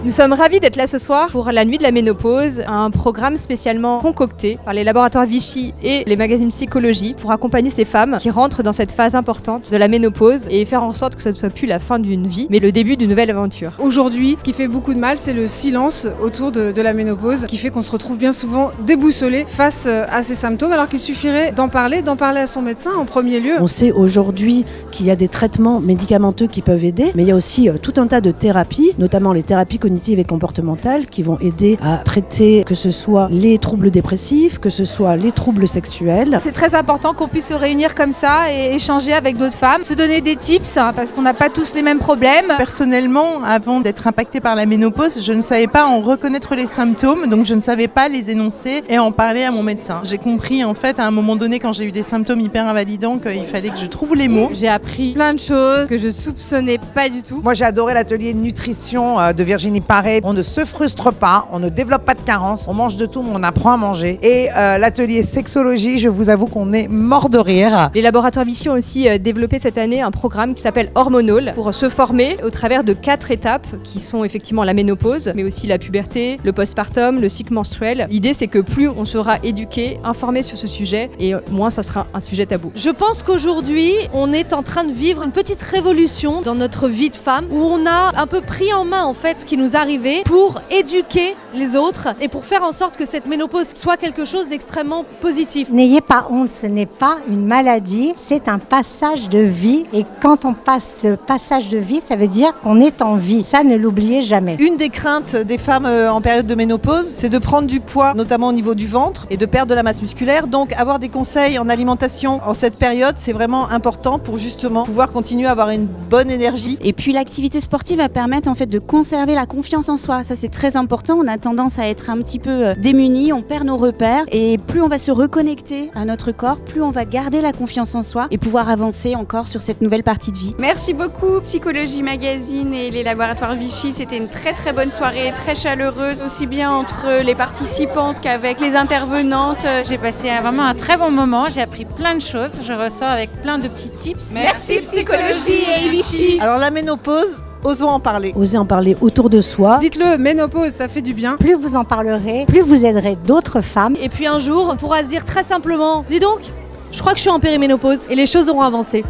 Nous sommes ravis d'être là ce soir pour la nuit de la ménopause, un programme spécialement concocté par les laboratoires Vichy et les magazines Psychologie pour accompagner ces femmes qui rentrent dans cette phase importante de la ménopause et faire en sorte que ce ne soit plus la fin d'une vie, mais le début d'une nouvelle aventure. Aujourd'hui, ce qui fait beaucoup de mal, c'est le silence autour de la ménopause, qui fait qu'on se retrouve bien souvent déboussolé face à ces symptômes, alors qu'il suffirait d'en parler à son médecin en premier lieu. On sait aujourd'hui qu'il y a des traitements médicamenteux qui peuvent aider, mais il y a aussi tout un tas de thérapies, notamment les thérapies cognitives et comportementales, qui vont aider à traiter que ce soit les troubles dépressifs, que ce soit les troubles sexuels. C'est très important qu'on puisse se réunir comme ça et échanger avec d'autres femmes, se donner des tips, parce qu'on n'a pas tous les mêmes problèmes. Personnellement, avant d'être impactée par la ménopause, je ne savais pas en reconnaître les symptômes, donc je ne savais pas les énoncer et en parler à mon médecin. J'ai compris en fait à un moment donné, quand j'ai eu des symptômes hyper invalidants, qu'il fallait que je trouve les mots. J'ai appris plein de choses que je soupçonnais pas du tout. Moi j'ai adoré l'atelier nutrition de Virginie Paré. On ne se frustre pas, on ne développe pas de carence, on mange de tout mais on apprend à manger. Et l'atelier sexologie, je vous avoue qu'on est mort de rire. Les laboratoires Vichy ont aussi développé cette année un programme qui s'appelle Hormonal pour se former au travers de 4 étapes qui sont effectivement la ménopause, mais aussi la puberté, le postpartum, le cycle menstruel. L'idée c'est que plus on sera éduqué, informé sur ce sujet et moins ça sera un sujet tabou. Je pense qu'aujourd'hui, on est en train de vivre une petite révolution dans notre vie de femme où on a un peu pris en main en fait ce qui nous arrivait pour éduquer les autres et pour faire en sorte que cette ménopause soit quelque chose d'extrêmement positif. N'ayez pas honte, ce n'est pas une maladie, c'est un passage de vie et quand on passe ce passage de vie, ça veut dire qu'on est en vie. Ça, ne l'oubliez jamais. Une des craintes des femmes en période de ménopause, c'est de prendre du poids, notamment au niveau du ventre et de perdre de la masse musculaire. Donc avoir des conseils en alimentation en cette période, c'est vraiment important pour justement pouvoir continuer à avoir une bonne énergie. Et puis l'activité sportive va permettre en fait de conserver la confiance en soi. Ça c'est très important. On a tendance à être un petit peu démunis, on perd nos repères et plus on va se reconnecter à notre corps, plus on va garder la confiance en soi et pouvoir avancer encore sur cette nouvelle partie de vie. Merci beaucoup Psychologie Magazine et les laboratoires Vichy. C'était une très très bonne soirée, très chaleureuse, aussi bien entre les participantes qu'avec les intervenantes. J'ai passé vraiment un très bon moment, j'ai appris plein de choses, je ressors avec plein de petits tips. Merci Psychologie et Vichy. Alors la ménopause, osons en parler. Osez en parler autour de soi. Dites-le, ménopause, ça fait du bien. Plus vous en parlerez, plus vous aiderez d'autres femmes. Et puis un jour, on pourra se dire très simplement, dis donc, je crois que je suis en périménopause et les choses auront avancé.